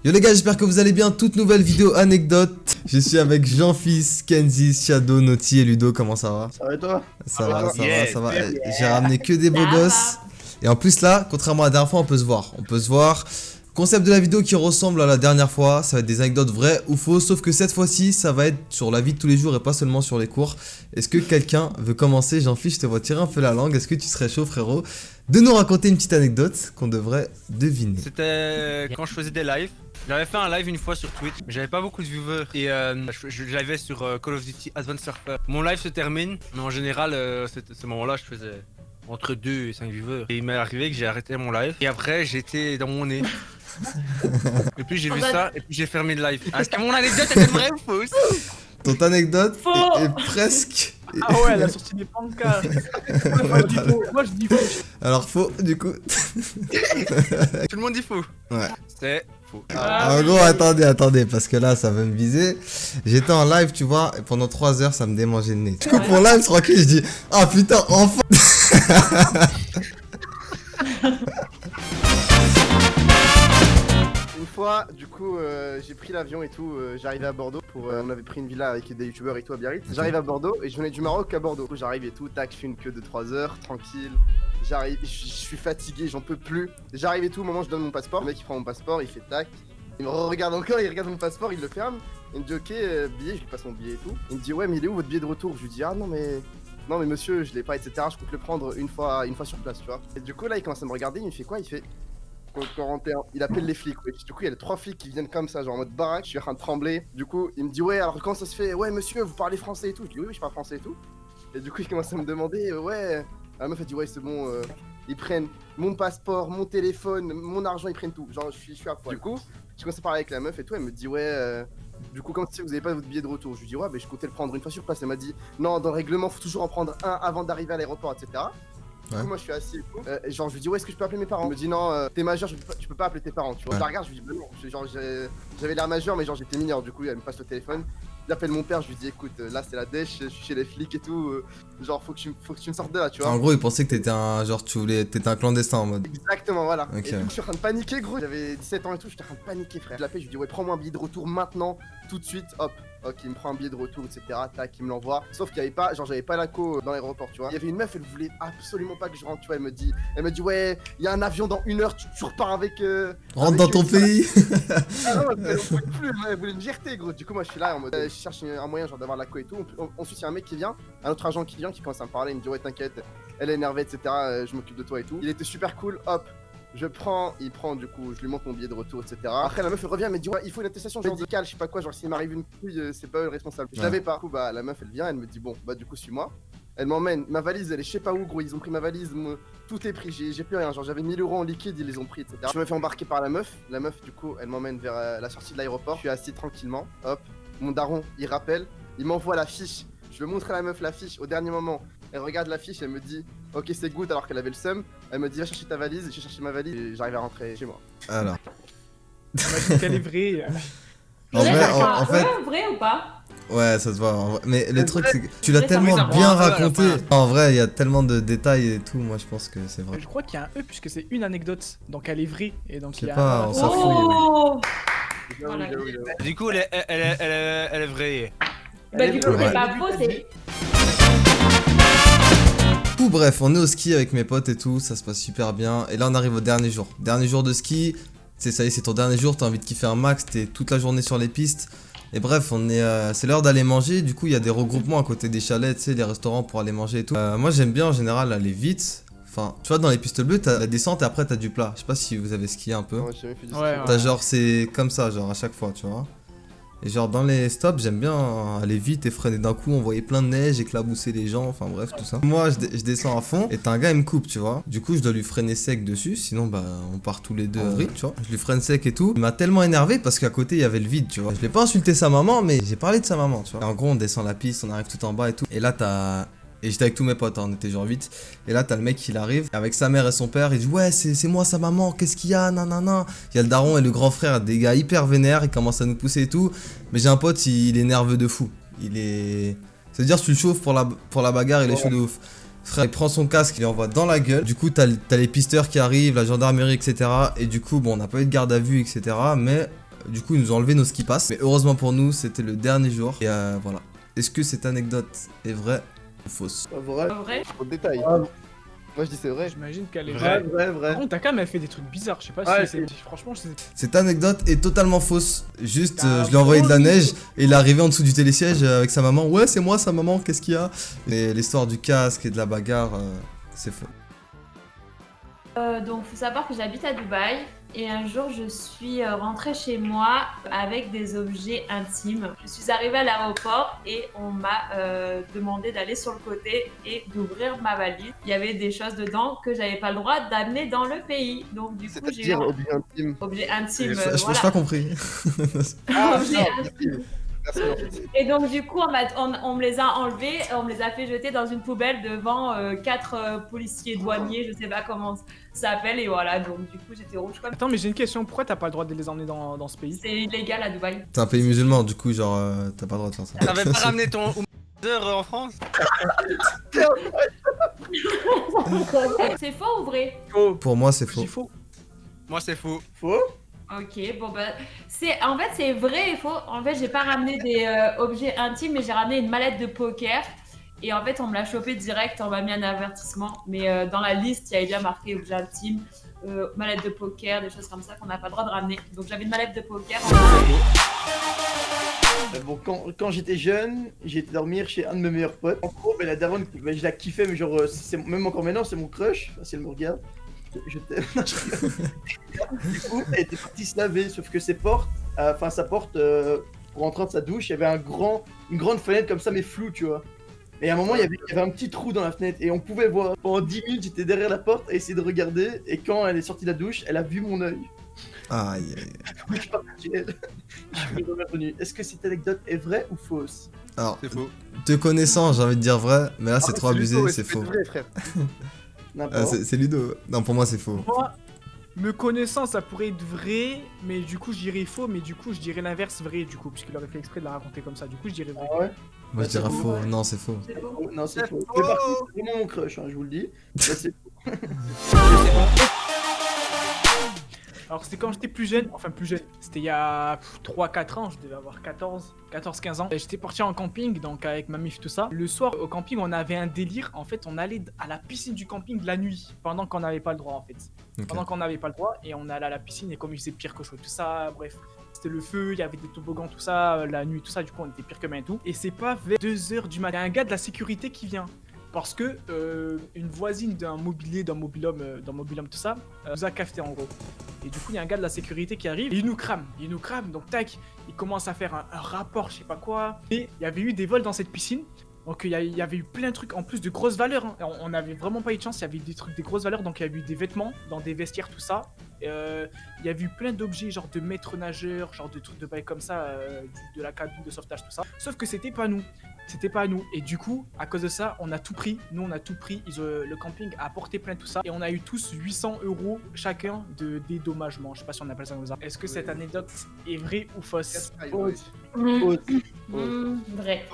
Yo les gars, j'espère que vous allez bien. Toute nouvelle vidéo anecdote. Je suis avec Jean-Fils, Kenzie, Shadow, Naughty et Ludo. Comment ça va? Ça va et toi? Ça va. Yeah. J'ai ramené que des beaux gosses. Et en plus là, contrairement à la dernière fois, on peut se voir. Concept de la vidéo qui ressemble à la dernière fois. Ça va être des anecdotes vraies ou fausses. Sauf que cette fois-ci, ça va être sur la vie de tous les jours et pas seulement sur les cours. Est-ce que quelqu'un veut commencer? Jean-Fils, je te vois tirer un peu la langue. Est-ce que tu serais chaud, frérot, de nous raconter une petite anecdote qu'on devrait deviner? C'était quand je faisais des lives. J'avais fait un live une fois sur Twitch, mais j'avais pas beaucoup de viewers et je livais sur Call of Duty Advanced Warfare. Mon live se termine, mais en général, ce moment-là, je faisais entre 2 et 5 viewers. Et il m'est arrivé que j'ai arrêté mon live et après j'étais dans mon nez. Et puis j'ai vu ça et puis j'ai fermé le live. Est-ce que mon anecdote était vraie ou fausse? Ton anecdote est presque... Ah ouais, elle a sorti des pancarts. Moi je dis faux. Alors faux, du coup. Tout le monde dit faux. Ouais. C'est faux. En gros, attendez, parce que là, ça va me viser. J'étais en live, tu vois, et pendant 3 heures, ça me démangeait le nez. Du coup, pour live, tranquille, je dis, ah putain, enfin. Une fois, du coup, j'ai pris l'avion et tout, j'arrivais à Bordeaux pour... on avait pris une villa avec des youtubeurs et tout à Biarritz. J'arrive à Bordeaux et je venais du Maroc à Bordeaux. Du coup, j'arrive et tout, tac, je fais une queue de 3 heures, tranquille. J'arrive, je suis fatigué, j'en peux plus. J'arrive et tout, au moment où je donne mon passeport, le mec il prend mon passeport, il fait tac. Il me regarde encore, il regarde mon passeport, il le ferme. Il me dit ok, billet, je lui passe mon billet et tout. Il me dit ouais mais il est où votre billet de retour? Je lui dis ah non mais monsieur, je l'ai pas, etc. Je compte le prendre une fois sur place, tu vois. Et du coup là il commence à me regarder, il me fait quoi? Il fait code 41, il appelle les flics, ouais. Du coup il y a les 3 flics qui viennent comme ça, genre en mode baraque, je suis en train de trembler. Du coup il me dit ouais alors comment ça se fait? Ouais monsieur, vous parlez français et tout. Je dis oui je parle français et tout. Et du coup il commence à me demander ouais. La meuf a dit ouais c'est bon, ils prennent mon passeport, mon téléphone, mon argent, ils prennent tout. Genre je suis à poil. Du coup je commence à parler avec la meuf et tout, elle me dit ouais du coup comme si vous avez pas votre billet de retour. Je lui dis ouais mais je comptais le prendre une fois sur place. Elle m'a dit non dans le règlement faut toujours en prendre un avant d'arriver à l'aéroport, etc. Du coup, moi je suis assis et tout. Genre je lui dis ouais est-ce que je peux appeler mes parents? Il me dit non t'es majeur, tu peux pas appeler tes parents, tu vois. Je la regarde, je lui dis bah non, genre j'avais l'air majeur mais genre j'étais mineur. Du coup elle me passe le téléphone. J'appelle mon père, je lui dis écoute là c'est la dèche, je suis chez les flics et tout, genre faut que tu me sortes de là, tu vois. En gros, il pensait que t'étais t'étais un clandestin en mode. Exactement, voilà. Ok. Et du coup je suis en train de paniquer gros, j'avais 17 ans et tout, j'étais en train de paniquer frère. Je l'appelle, je lui dis ouais prends-moi un billet de retour maintenant, tout de suite, hop. Ok, il me prend un billet de retour, etc. Tac, il me l'envoie. Sauf qu'il y avait pas, genre j'avais pas la co dans l'aéroport, tu vois. Il y avait une meuf, elle voulait absolument pas que je rentre, tu vois. Elle me dit ouais, il y a un avion dans 1 heure, tu repars avec. Rentre dans ton pays. Ah non, elle voulait plus, elle voulait une GRT, gros. Du coup, moi je suis là en mode, je cherche un moyen genre d'avoir la co et tout. Ensuite, il y a un mec qui vient, un autre agent qui vient, qui commence à me parler. Il me dit ouais, t'inquiète, elle est énervée, etc. Je m'occupe de toi et tout. Il était super cool, hop. Il prend du coup, je lui montre mon billet de retour, etc. Après la meuf elle revient, elle me dit ouais il faut une attestation genre médicale, je sais pas quoi, genre s'il m'arrive une couille, c'est pas eux le responsable. Je l'avais pas. Du coup bah la meuf elle vient, elle me dit bon bah du coup suis-moi. Elle m'emmène, ma valise elle est je sais pas où gros, ils ont pris ma valise, tout est pris, j'ai plus rien, genre j'avais 1000 € en liquide, ils les ont pris, etc. Je me fais embarquer par la meuf du coup elle m'emmène vers la sortie de l'aéroport, je suis assis tranquillement, hop, mon daron il rappelle, il m'envoie la fiche, je veux montrer à la meuf la fiche au dernier moment. Elle regarde la fiche, elle me dit ok c'est good alors qu'elle avait le seum. Elle me dit va chercher ta valise, j'ai cherché ma valise et j'arrive à rentrer chez moi. Alors. Qu'elle est vraie. En fait. Vrai ou pas? Ouais, ça se voit. En vrai. Mais le truc, c'est que tu l'as tellement bien raconté. En vrai, il y a tellement de détails et tout. Moi, je pense que c'est vrai. Je crois qu'il y a un E puisque c'est une anecdote, donc elle est vraie et donc Je sais il y a pas, on s'en fout. Oh Voilà. Du coup, elle est vraie. Bah du coup c'est pas faux, c'est... Tout bref, on est au ski avec mes potes et tout, ça se passe super bien. Et là, on arrive au dernier jour. Dernier jour de ski, ça y est, c'est ton dernier jour, t'as envie de kiffer un max, t'es toute la journée sur les pistes. Et bref, c'est l'heure d'aller manger. Du coup, il y a des regroupements à côté des chalets, tu sais, les restaurants pour aller manger et tout. Moi, j'aime bien en général aller vite. Enfin, tu vois, dans les pistes bleues, t'as la descente et après t'as du plat. Je sais pas si vous avez skié un peu. Non, j'ai jamais fait du Ouais, ski. T'as genre, c'est comme ça, genre à chaque fois, tu vois. Et genre dans les stops, j'aime bien aller vite et freiner d'un coup, on voyait plein de neige, éclabousser les gens, enfin bref, tout ça. Moi, je descends à fond et t'as un gars, il me coupe, tu vois. Du coup, je dois lui freiner sec dessus, sinon bah on part tous les deux en vrille, tu vois. Je lui freine sec et tout. Il m'a tellement énervé parce qu'à côté, il y avait le vide, tu vois. Je l'ai pas insulté sa maman, mais j'ai parlé de sa maman, tu vois. Et en gros, on descend la piste, on arrive tout en bas et tout. Et là, Et j'étais avec tous mes potes, hein, on était genre 8. Et là, t'as le mec qui arrive avec sa mère et son père. Il dit ouais, c'est moi sa maman, qu'est-ce qu'il y a, nanana. Il y a le daron et le grand frère, des gars hyper vénères. Ils commencent à nous pousser et tout. Mais j'ai un pote, il est nerveux de fou. C'est-à-dire, si tu le chauffes pour la bagarre, il est chaud de ouf. Frère, il prend son casque, il l'envoie dans la gueule. Du coup, t'as les pisteurs qui arrivent, la gendarmerie, etc. Et du coup, bon, on n'a pas eu de garde à vue, etc. Mais Du coup, ils nous ont enlevé nos ski pass. Mais heureusement pour nous, c'était le dernier jour. Et voilà. Est-ce que cette anecdote est vraie ou fausse? Pas vrai. En vrai? Au détail. Ah. Moi je dis c'est vrai. J'imagine qu'elle est Vrai, vraie. vrai, vrai. Par contre, ta cam, elle fait des trucs bizarres. Je sais pas Ouais, si c'est. Franchement, je sais. Cette anecdote est totalement fausse. Juste, Ah, je lui ai envoyé de la bon. neige et il est arrivé en dessous du télésiège avec sa maman. Ouais, c'est moi, sa maman, qu'est-ce qu'il y a? Et l'histoire du casque et de la bagarre, c'est faux. Donc, faut savoir que j'habite à Dubaï et un jour, je suis rentrée chez moi avec des objets intimes. Je suis arrivée à l'aéroport et on m'a demandé d'aller sur le côté et d'ouvrir ma valise. Il y avait des choses dedans que j'avais pas le droit d'amener dans le pays. Donc, du coup, j'ai eu C'est-à-dire objet intime. objet intime. Je pas compris. Ah, Objet non, intime. merci, merci. Et donc du coup, on me les a enlevés, on me les a fait jeter dans une poubelle devant 4 policiers douaniers, je sais pas comment ça s'appelle, et voilà, donc du coup j'étais rouge comme... Attends, mais j'ai une question. Pourquoi t'as pas le droit de les emmener dans ce pays? C'est illégal à Dubaï. T'es un pays musulman, du coup, genre, t'as pas le droit de faire ça. T'avais pas ramené ton en France? C'est faux ou vrai? Faux. Pour moi, c'est faux. C'est faux. Moi, c'est faux. Faux. Ok, bon bah, en fait c'est vrai et faux. En fait j'ai pas ramené des objets intimes, mais j'ai ramené une mallette de poker. Et en fait on me l'a chopé direct, on m'a mis un avertissement. Mais dans la liste il y avait bien marqué objets intimes, mallette de poker, des choses comme ça qu'on n'a pas le droit de ramener. Donc j'avais une mallette de poker. Bon, quand j'étais jeune, j'ai été dormir chez un de mes meilleurs potes. En gros, la daronne, je la kiffais, mais genre, même encore maintenant, c'est mon crush. Enfin, si elle me regarde, je t'aime. Non, je rigole. Du coup, elle était partie se laver, sauf que ses portes, sa porte, pour rentrer de sa douche, il y avait une grande fenêtre comme ça, mais floue, tu vois. Et à un moment, il y avait un petit trou dans la fenêtre, et on pouvait voir. Pendant 10 minutes, j'étais derrière la porte à essayer de regarder, et quand elle est sortie de la douche, elle a vu mon œil. Aïe, aïe. Je suis parti, je suis revenu. Est-ce que cette anecdote est vraie ou fausse? Alors, C'est faux. te connaissant, j'ai envie de dire vrai, mais là, c'est trop abusé, Ludo, c'est ouais, faux. vrai, frère. N'importe. C'est Ludo. Non, pour moi, c'est faux. Moi, me connaissant, ça pourrait être vrai, mais du coup, je dirais faux, mais du coup, je dirais l'inverse vrai, du coup, puisqu'il aurait fait exprès de la raconter comme ça. Du coup, je dirais vrai. Ah ouais? Moi, je dirais faux. Non, c'est faux. C'est faux. Oh, non, c'est C'est faux. faux. C'est parti, c'est vraiment mon crush, hein, je vous le dis. Là, c'est Alors, c'était quand j'étais plus jeune, enfin plus jeune, c'était il y a 3-4 ans, je devais avoir 14-15 ans. J'étais parti en camping, donc avec ma mif, tout ça. Le soir, au camping, on avait un délire. En fait, on allait à la piscine du camping la nuit, pendant qu'on n'avait pas le droit, en fait. Ok. Pendant qu'on n'avait pas le droit, et on allait à la piscine, et comme il faisait pire que chaud, tout ça, bref. C'était le feu, il y avait des toboggans, tout ça, la nuit, tout ça, du coup, on était pire que main et tout. Et c'est pas vers 2h du matin. Il y a un gars de la sécurité qui vient. Parce que une voisine d'un mobilier, d'un mobilhome, tout ça, nous a cafeté en gros. Et du coup, il y a un gars de la sécurité qui arrive, et il nous crame, donc tac, il commence à faire un rapport, je sais pas quoi. Et il y avait eu des vols dans cette piscine, donc il y avait eu plein de trucs, en plus de grosses valeurs, hein. On n'avait vraiment pas eu de chance, il y avait des trucs, des grosses valeurs, donc il y avait eu des vêtements dans des vestiaires, tout ça. Il y avait eu plein d'objets, genre de maîtres nageurs, genre de trucs de bail comme ça, de la cabine de sauvetage, tout ça. Sauf que c'était pas nous. C'était pas à nous. Et du coup, à cause de ça, on a tout pris. Nous, on a tout pris. Le camping a porté plainte, tout ça. Et on a eu tous 800 € chacun de dédommagement. Je sais pas si on appelle ça comme ça. Est-ce que cette anecdote est vraie ou fausse? fausse. Mmh. Fausse. Vrai.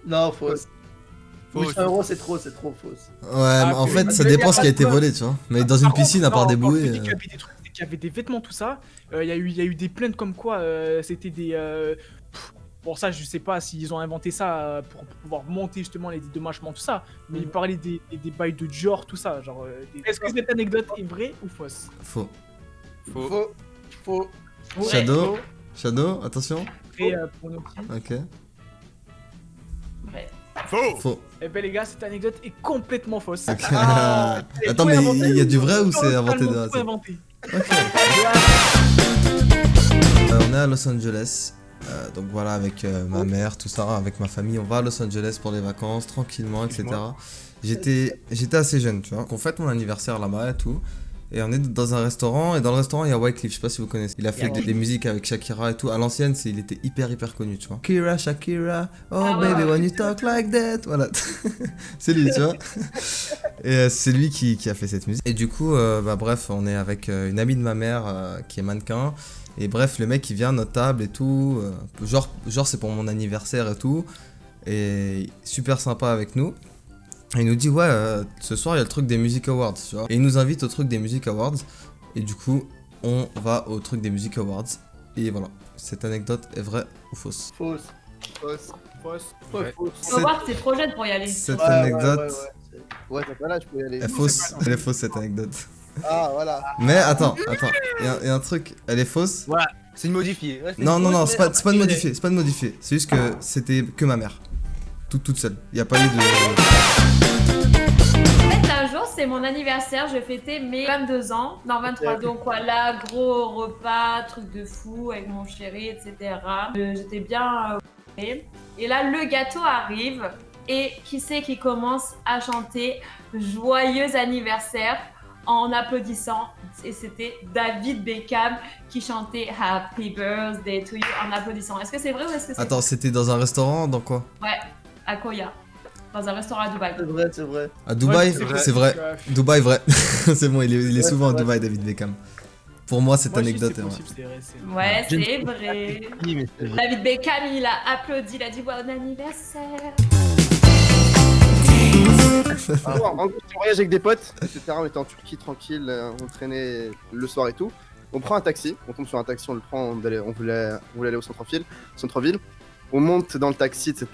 Non, fausse. Fausse. 800 €, c'est trop fausse. Ouais, mais en ok. fait, ça Mais dépend y a ce pas qui a de été peur. volé, tu vois. Mais dans une Par contre, piscine, à part non, des quand je bouées. te dis qu'il y avait des trucs, c'est qu'il y avait des vêtements, tout ça. Il y a eu des plaintes comme quoi c'était des. Bon, ça, je sais pas s'ils ont inventé ça pour pouvoir monter justement les dédommagements, tout ça. Mais ils parlaient des bails de Dior, tout ça. Genre, est-ce que cette anecdote est vraie ou fausse? Faux. Faux. Faux. Shadow, Shadow, attention. Et pour nous qui Ok. Vrai. Faux. Faux. Eh ben les gars, cette anecdote est complètement fausse. Ok. Ah, c'est Attends, tout mais inventé. il y a du vrai ou c'est inventé de Totalement A à tout Z? inventé. Ok. On est à Los Angeles. Donc voilà, avec ma mère, tout ça, avec ma famille, on va à Los Angeles pour les vacances, tranquillement, etc. J'étais assez jeune, tu vois. Donc on fête mon anniversaire là-bas et tout. Et on est dans un restaurant, et dans le restaurant il y a Wyclef, je sais pas si vous connaissez. Il a fait des musiques avec Shakira et tout. À l'ancienne, il était hyper connu, tu vois. Kira, Shakira, oh Ah ouais, baby, ouais. when you talk like that. Voilà. C'est lui, tu vois. Et c'est lui qui a fait cette musique. Et du coup, bref, on est avec une amie de ma mère qui est mannequin. Et bref, le mec il vient à notre table et tout. Genre c'est pour mon anniversaire et tout. Et super sympa avec nous. Et il nous dit, ouais, ce soir il y a le truc des Music Awards, tu vois. Et il nous invite au truc des Music Awards. Et du coup, on va au truc des Music Awards. Et voilà, cette anecdote est vraie ou fausse? Fausse. Fausse. Fausse. Ouais, fausse. Faut voir que t'es trop jeune pour y aller. Cette Ouais, anecdote Ouais, t'as pas là, je peux y aller. est fausse. Elle est fausse cette anecdote. Ah, voilà. Mais attends, il y a un truc, elle est fausse. Voilà, c'est une modifiée. Ouais, c'est Non, une non, non, fausse, c'est pas de mais- modifié, c'est pas de modifié. C'est juste que c'était que ma mère. Toute seule. Il y a pas eu de. En fait, un jour, c'est mon anniversaire, je fêtais mes 22 ans. Non, 23, Ok. donc voilà, gros repas, truc de fou avec mon chéri, etc. J'étais bien. Et là, le gâteau arrive. Et qui c'est qui commence à chanter Joyeux anniversaire en applaudissant? Et c'était David Beckham qui chantait Happy Birthday to you en applaudissant. Est-ce que c'est vrai ou est-ce que c'est Attends, c'était dans un restaurant, dans quoi? Ouais, à Koya, dans un restaurant à Dubaï. C'est vrai, c'est vrai. À Dubaï? Ouais, C'est vrai. Dubaï, vrai. C'est bon, il est Ouais, souvent à c'est vrai. Dubaï, David Beckham. Pour moi, cette Moi, je dis, anecdote c'est est vraie. possible, c'est vrai, c'est vrai. Ouais, Je ne c'est vrai. Oui, mais c'est vrai. David Beckham, il a applaudi, il a dit bon anniversaire. En gros, on voyage avec des potes, etc. On était en Turquie tranquille, on traînait le soir et tout. On prend un taxi, on tombe sur un taxi, on le prend, on voulait aller au centre-ville. On monte dans le taxi, etc.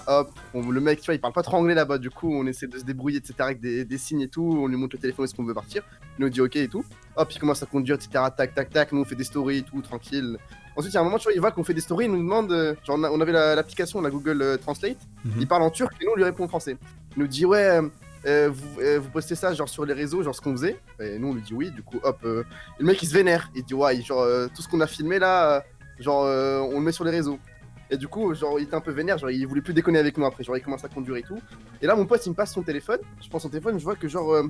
Hop, le mec, tu vois, il parle pas trop anglais là-bas, du coup, on essaie de se débrouiller, etc. avec des signes et tout. On lui montre le téléphone, est-ce qu'on veut partir? Il nous dit ok et tout. Hop, il commence à conduire, etc. Tac, tac, tac. Nous, on fait des stories et tout, tranquille. Ensuite, il y a un moment, tu vois, il voit qu'on fait des stories, il nous demande, genre, on avait l'application, la Google Translate. Mhm. Il parle en turc et nous, on lui répond en français. Il nous dit ouais. Vous postez ça genre sur les réseaux, genre ce qu'on faisait, et nous on lui dit oui, du coup hop, et le mec il se vénère, il dit ouais, genre tout ce qu'on a filmé là, genre on le met sur les réseaux. Et du coup, genre il était un peu vénère, genre il voulait plus déconner avec nous après, genre il commence à conduire et tout. Et là mon pote il me passe son téléphone, je prends son téléphone, je vois que genre,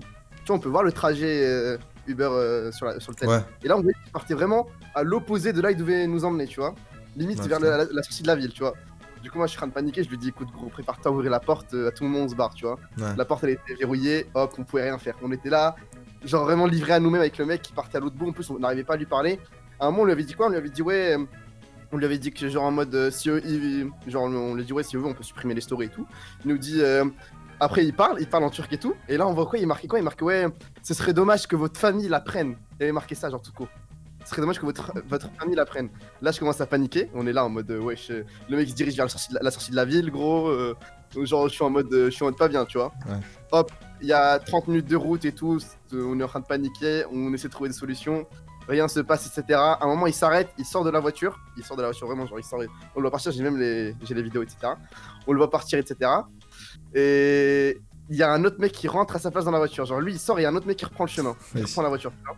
tu vois, on peut voir le trajet Uber sur le tel. Ouais. Et là on voyait qu'il partait vraiment à l'opposé de là il devait nous emmener, tu vois. Limite Ouais, vers putain. la sortie de la ville, tu vois. Du coup, moi, je suis en train de paniquer. Je lui dis, écoute, gros, prépare-toi à ouvrir la porte. À tout moment, on se barre, tu vois. Ouais. La porte, elle était verrouillée. Hop, on pouvait rien faire. On était là, genre vraiment livrés à nous-mêmes avec le mec qui partait à l'autre bout. En plus, on n'arrivait pas à lui parler. À un moment, on lui avait dit quoi? On lui avait dit, ouais. On lui avait dit que, genre, en mode, si eux, genre, on lui dit, ouais, si eux, on peut supprimer les stories et tout. Il nous dit, après, il parle en turc et tout. Et là, on voit quoi? Il marquait quoi? Il marquait, ouais, ce serait dommage que votre famille la prenne. Il avait marqué ça, genre, tout court. Ce serait dommage que votre famille la prenne. Là, je commence à paniquer. On est là en mode, wesh. Le mec il se dirige vers la sortie de la ville, gros. Genre, je suis en mode pas bien, tu vois. Ouais. Hop, il y a 30 minutes de route et tout. On est en train de paniquer. On essaie de trouver des solutions. Rien se passe, etc. À un moment, il s'arrête. Il sort de la voiture. Il sort de la voiture, vraiment. Genre, il sort. On le voit partir. J'ai les vidéos, etc. On le voit partir, etc. Et il y a un autre mec qui rentre à sa place dans la voiture. Genre, lui, il sort et il y a un autre mec qui reprend le chemin. Il Oui. reprend la voiture. Tu vois.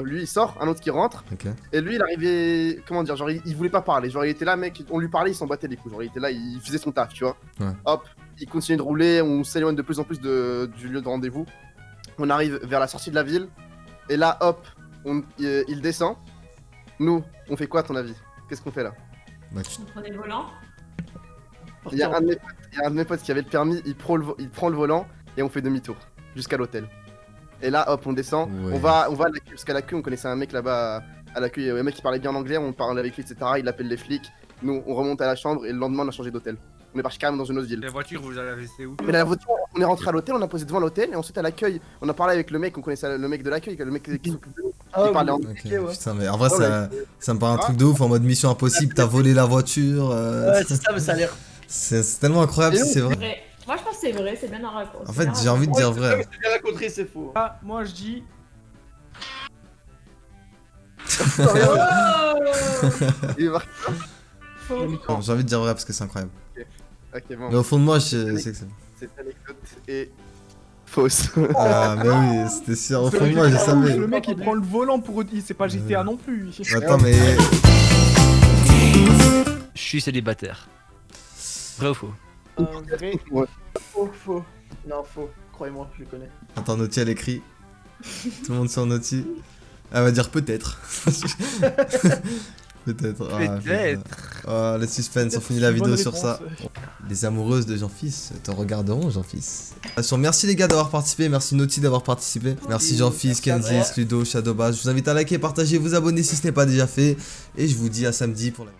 Lui il sort, un autre qui rentre, Ok. et lui il arrivait, comment dire, genre il voulait pas parler, genre il était là mec, on lui parlait, il s'en battait les couilles, genre il était là, il faisait son taf, tu vois. Ouais. Hop, il continue de rouler, on s'éloigne de plus en plus du lieu de rendez-vous. On arrive vers la sortie de la ville, et là hop, il descend. Nous, on fait quoi à ton avis? Qu'est-ce qu'on fait là? Bah, tu- On prenait le volant. Il y a un de mes potes qui avait le permis, il prend le volant, et on fait demi-tour, jusqu'à l'hôtel. Et là, hop, on descend, Ouais. on va à la queue, parce qu'à la queue, on connaissait un mec là-bas à la queue, il y avait un mec qui parlait bien anglais, on parlait avec lui, etc. Il appelle les flics, nous, on remonte à la chambre, et le lendemain, on a changé d'hôtel. On est parti carrément dans une autre ville. La voiture, vous l'avez laissée où? Mais la voiture, on est rentré à l'hôtel, on a posé devant l'hôtel, et ensuite à l'accueil, on a parlé avec le mec, on connaissait le mec de l'accueil, le mec qui s'occupe de nous. Ah, Il parlait en- Ok, Ok, ouais. putain, mais en vrai, Oh, ça me paraît un truc de ouf en mode mission impossible. T'as volé la voiture. Ouais, c'est ça, mais ça a l'air. C'est tellement incroyable Et si c'est vrai. Vrai. Moi, je pense que c'est vrai, c'est bien un raconte. En fait, j'ai envie de dire vrai. C'est bien raconté, c'est faux. Ah, moi je dis. Il va- Faux. Non, j'ai envie de dire vrai parce que c'est incroyable. Ok, bon, Mais au fond de moi, je sais que c'est. cette anecdote est fausse. Ah, mais oui, c'était sûr. Au fond de moi, je savais. Le mec il prend le volant pour. C'est pas GTA non plus. Attends, mais. Je suis célibataire. Vrai ou faux? Vrai. Faux, faux. Non, faux. Croyez-moi, je le connais. Attends, Naughty, elle écrit. Tout le monde sur Naughty. Elle va dire peut-être. Peut-être. Ah, Peut-être. putain. Oh, le suspense, on finit la vidéo sur ça. Les amoureuses de Jean-Fils te regarderont, Jean-Fils. Merci les gars d'avoir participé, merci Naughty d'avoir participé. Merci Jean-Fils, Kenzie, Ludo, Shadowbass. Je vous invite à liker, partager, vous abonner si ce n'est pas déjà fait. Et je vous dis à samedi pour la...